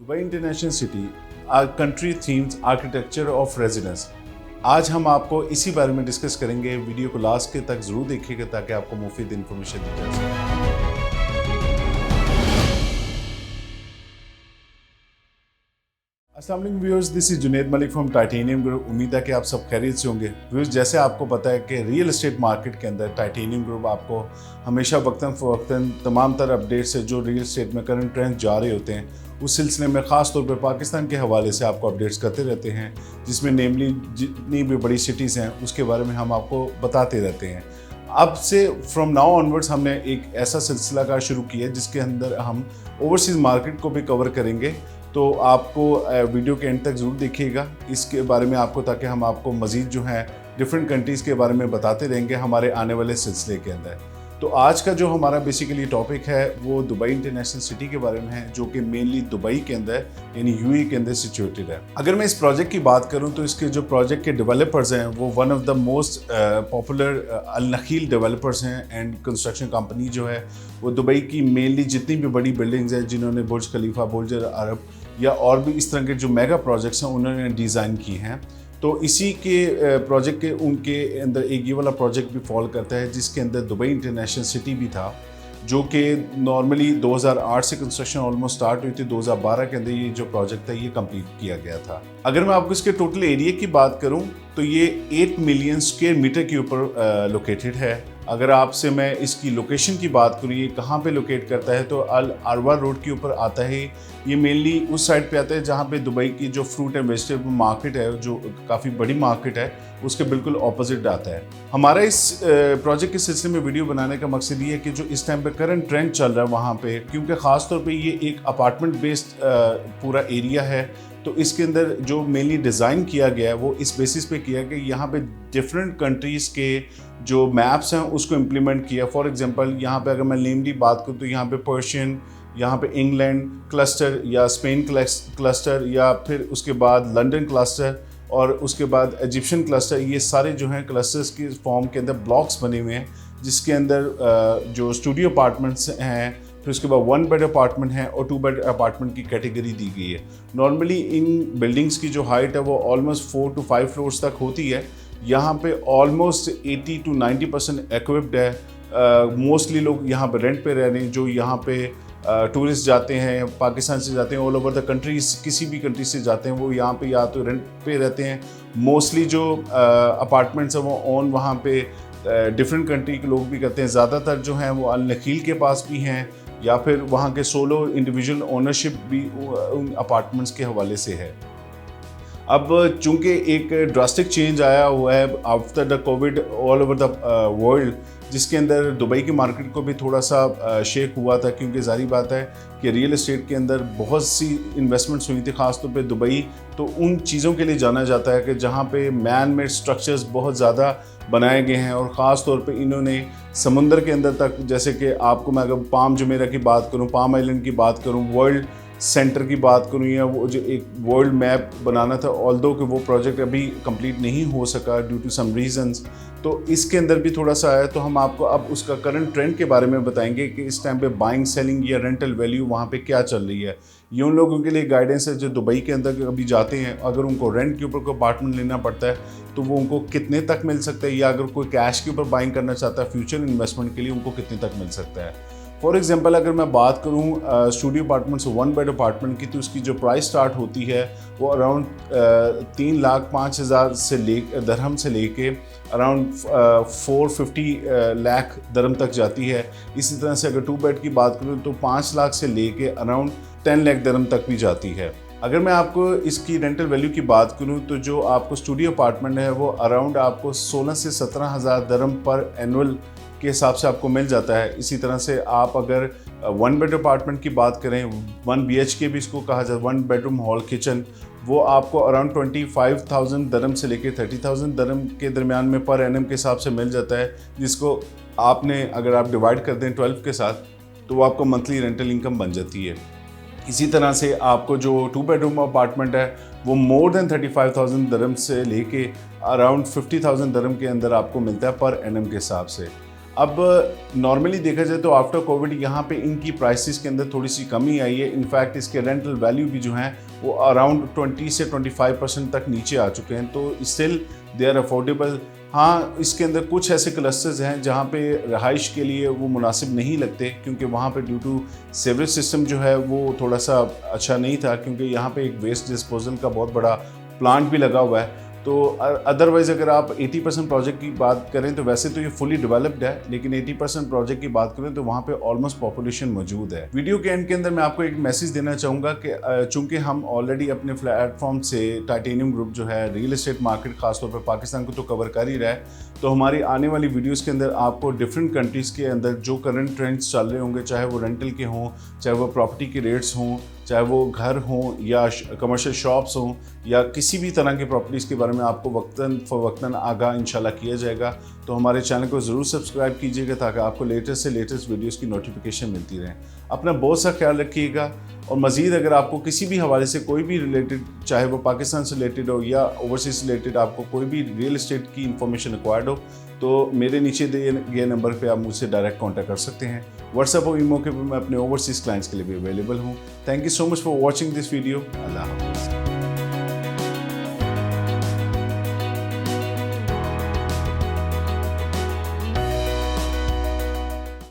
Dubai international city country themes architecture of residence. आज हम आपको इसी बारे में डिस्कस करेंगे। वीडियो को लास्ट के तक जरूर देखिएगा ताकि आपको मुफीद इंफॉर्मेशन दी जा सके। अस्सलाम वालेकुम viewers, this is Junaid Malik from titanium group. उम्मीद है कि आप सब खैरियत से होंगे। व्यूअर्स, जैसे आपको पता है कि रियल एस्टेट मार्केट के अंदर टाइटेनियम ग्रुप आपको हमेशा वक्तन फ़वक्तन तमाम तर अपडेट से जो रियल एस्टेट में करंट ट्रेंड जा रहे होते हैं उस सिलसिले में ख़ास तौर पर पाकिस्तान के हवाले से आपको अपडेट्स करते रहते हैं, जिसमें नेमली जितनी भी बड़ी सिटीज़ हैं उसके बारे में हम आपको बताते रहते हैं। अब से फ्रॉम नाउ ऑनवर्ड्स हमने एक ऐसा सिलसिला का शुरू किया जिसके अंदर हम ओवरसीज़ मार्केट को भी कवर करेंगे। तो आपको वीडियो के एंड तक ज़रूर देखिएगा इसके बारे में आपको, ताकि हम आपको मज़ीद जो है डिफरेंट कंट्रीज़ के बारे में बताते रहेंगे हमारे आने वाले सिलसिले के अंदर। तो आज का जो हमारा बेसिकली टॉपिक है वो दुबई इंटरनेशनल सिटी के बारे में है, जो कि मेनली दुबई के अंदर यानी यूएई के अंदर सिचुएटेड है। अगर मैं इस प्रोजेक्ट की बात करूं तो इसके जो प्रोजेक्ट के डेवलपर्स हैं वो one of the most popular Al Nakheel developers हैं एंड कंस्ट्रक्शन कंपनी जो है वो दुबई की मेनली जितनी भी बड़ी बिल्डिंग्स हैं जिन्होंने बुर्ज खलीफा, बुर्ज अरब या और भी इस तरह के जो मेगा प्रोजेक्ट्स हैं उन्होंने डिज़ाइन की हैं। तो इसी के प्रोजेक्ट के उनके अंदर एक ये वाला प्रोजेक्ट भी फॉल करता है जिसके अंदर दुबई इंटरनेशनल सिटी भी था, जो कि नॉर्मली 2008 से कंस्ट्रक्शन ऑलमोस्ट स्टार्ट हुई थी। 2012 के अंदर ये जो प्रोजेक्ट था ये कंप्लीट किया गया था। अगर मैं आपको इसके टोटल एरिया की बात करूं तो ये 8 मिलियन स्क्वायर मीटर के ऊपर लोकेटेड है। अगर आपसे मैं इसकी लोकेशन की बात करूँ, ये कहाँ पे लोकेट करता है, तो अल अरवा रोड के ऊपर आता है। ये मेनली उस साइड पे आता है जहाँ पे दुबई की जो फ्रूट एंड वेजिटेबल मार्केट है, जो काफ़ी बड़ी मार्केट है, उसके बिल्कुल ऑपोजिट आता है। हमारा इस प्रोजेक्ट के सिलसिले में वीडियो बनाने का मकसद ये है कि जो इस टाइम पे करंट ट्रेंड चल रहा है वहाँ पे, क्योंकि ख़ास तौर पे ये एक अपार्टमेंट बेस्ड पूरा एरिया है, तो इसके अंदर जो मेनली डिज़ाइन किया गया है वो इस बेसिस पे किया कि यहाँ पे डिफरेंट कंट्रीज़ के जो मैप्स हैं उसको इम्प्लीमेंट किया। फॉर एग्जांपल यहाँ पे अगर मैं नेमली बात करूँ तो यहाँ पे पर्शियन, यहाँ पे इंग्लैंड क्लस्टर या स्पेन क्लस्टर या फिर उसके बाद लंदन क्लस्टर और उसके बाद इजिप्शियन क्लस्टर, ये सारे जो हैं क्लस्टर्स के फॉर्म के अंदर ब्लॉक्स बने हुए हैं, जिसके अंदर जो स्टूडियो अपार्टमेंट्स हैं, फिर उसके बाद 1 बेड अपार्टमेंट है और 2 बेड अपार्टमेंट की कैटेगरी दी गई है। नॉर्मली इन बिल्डिंग्स की जो हाइट है वो ऑलमोस्ट 4 to 5 फ्लोर्स तक होती है। यहाँ पे ऑलमोस्ट 80 to 90% इक्विप्ड है। मोस्टली लोग यहाँ पे रेंट पे रह रहे हैं। जो यहाँ पे टूरिस्ट जाते हैं, पाकिस्तान से जाते हैं, ऑल ओवर द कंट्रीज, किसी भी कंट्री से जाते हैं, वो यहाँ पे या तो रेंट पे रहते हैं। मोस्टली जो अपार्टमेंट्स हैं वो ओन वहाँ पे डिफरेंट कंट्री के लोग भी करते हैं। ज़्यादातर जो हैं वो अल नखील के पास भी हैं या फिर वहाँ के सोलो इंडिविजुअल ओनरशिप भी उन अपार्टमेंट्स के हवाले से है। अब चूंकि एक ड्रास्टिक चेंज आया हुआ है after the Covid all over the world, जिसके अंदर दुबई की मार्केट को भी थोड़ा सा शेक हुआ था, क्योंकि जारी बात है कि रियल एस्टेट के अंदर बहुत सी इन्वेस्टमेंट्स हुई थी। ख़ासतौर पे दुबई तो उन चीज़ों के लिए जाना जाता है कि जहाँ पे मैन मेड स्ट्रक्चर्स बहुत ज़्यादा बनाए गए हैं, और ख़ास तौर पे इन्होंने समुंदर के अंदर तक, जैसे कि आपको मैं अगर पाम जुमेरा की बात करूँ, पाम आइलैंड की बात करूँ, वर्ल्ड सेंटर की बात करूँ, या वो जो एक वर्ल्ड मैप बनाना था, ऑल्दो कि वो प्रोजेक्ट अभी कंप्लीट नहीं हो सका ड्यू टू सम रीजंस, तो इसके अंदर भी थोड़ा सा आया। तो हम आपको अब उसका करंट ट्रेंड के बारे में बताएंगे कि इस टाइम पे बाइंग, सेलिंग या रेंटल वैल्यू वहाँ पे क्या चल रही है। ये उन लोगों के लिए गाइडेंस है जो दुबई के अंदर अभी जाते हैं। अगर उनको रेंट के ऊपर कोई अपार्टमेंट लेना पड़ता है तो वो उनको कितने तक मिल सकता है, या अगर कोई कैश के ऊपर बाइंग करना चाहता है फ्यूचर इन्वेस्टमेंट के लिए, उनको कितने तक मिल सकता है। फॉर एग्जांपल अगर मैं बात करूं स्टूडियो अपार्टमेंट्स 1 बेड अपार्टमेंट की, तो उसकी जो प्राइस स्टार्ट होती है वो अराउंड 3,05,000 से दरहम से लेके अराउंड 450 लाख दरहम तक जाती है। इसी तरह से अगर 2 बेड की बात करूं तो 5 लाख से लेके अराउंड 10 लाख दरहम तक भी जाती है। अगर मैं आपको इसकी रेंटल वैल्यू की बात करूं तो जो आपको स्टूडियो अपार्टमेंट है वो अराउंड आपको 16 से 17,000 दरहम पर एनुअल के हिसाब से आपको मिल जाता है। इसी तरह से आप अगर 1 बेड अपार्टमेंट की बात करें, 1 BHK भी इसको कहा जाता है, 1 बेडरूम हॉल किचन, वो आपको अराउंड 25,000 दरहम से लेकर 30,000 दरहम के दरमियान में पर एनम के हिसाब से मिल जाता है, जिसको आपने अगर आप डिवाइड कर दें 12 के साथ तो वो आपको मंथली रेंटल इनकम बन जाती है। इसी तरह से आपको जो 2 बेडरूम अपार्टमेंट है वो मोर देन 35,000 दरहम से लेके अराउंड 50,000 दरहम के अंदर आपको मिलता है पर एनम के हिसाब से। अब नॉर्मली देखा जाए तो आफ्टर कोविड यहाँ पे इनकी प्राइसेस के अंदर थोड़ी सी कमी आई है। इनफैक्ट इसके रेंटल वैल्यू भी जो हैं वो अराउंड 20 से 25% तक नीचे आ चुके हैं, तो स्टिल दे आर अफोर्डेबल। हाँ, इसके अंदर कुछ ऐसे क्लस्टर्स हैं जहाँ पे रहाइश के लिए वो मुनासिब नहीं लगते, क्योंकि वहाँ पे ड्यू टू सीवरेज सिस्टम जो है वो थोड़ा सा अच्छा नहीं था, क्योंकि यहाँ पे एक वेस्ट डिस्पोजल का बहुत बड़ा प्लांट भी लगा हुआ है। तो अदरवाइज़ अगर आप 80% प्रोजेक्ट की बात करें तो वैसे तो ये फुली डेवलप्ड है, लेकिन 80% प्रोजेक्ट की बात करें तो वहाँ पे ऑलमोस्ट पॉपुलेशन मौजूद है। वीडियो के एंड के अंदर मैं आपको एक मैसेज देना चाहूँगा कि चूंकि हम ऑलरेडी अपने प्लेटफॉर्म से टाइटेनियम ग्रुप जो है रियल एस्टेट मार्केट खासतौर पर पाकिस्तान को तो कवर कर ही रहा है, तो हमारी आने वाली वीडियोज़ के अंदर आपको डिफरेंट कंट्रीज़ के अंदर जो करंट ट्रेंड्स चल रहे होंगे, चाहे वो रेंटल के हों, चाहे वो प्रॉपर्टी के रेट्स हों, चाहे वो घर हों या कमर्शियल शॉप्स हों या किसी भी तरह की प्रॉपर्टीज़ के बारे में आपको वक्तन फ़वक्तन आगाह इंशाल्लाह किया जाएगा। तो हमारे चैनल को ज़रूर सब्सक्राइब कीजिएगा ताकि आपको लेटेस्ट से लेटेस्ट वीडियोस की नोटिफिकेशन मिलती रहे। अपना बहुत सा ख्याल रखिएगा, और मज़ीद अगर आपको किसी भी हवाले से कोई भी रिलेटेड, चाहे वो पाकिस्तान से रिलेटेड हो या ओवरसीज़ रिलेटेड, आपको कोई भी रियल एस्टेट की इंफॉर्मेशन रिक्वायर्ड हो तो मेरे नीचे दिए गए नंबर पे आप मुझसे डायरेक्ट कांटेक्ट कर सकते हैं। व्हाट्सएप और ईमो के मैं अपने ओवरसीज़ क्लाइंट्स के लिए भी अवेलेबल हूँ। Thank you so much for watching this video. अल्लाह हाफ़िज़।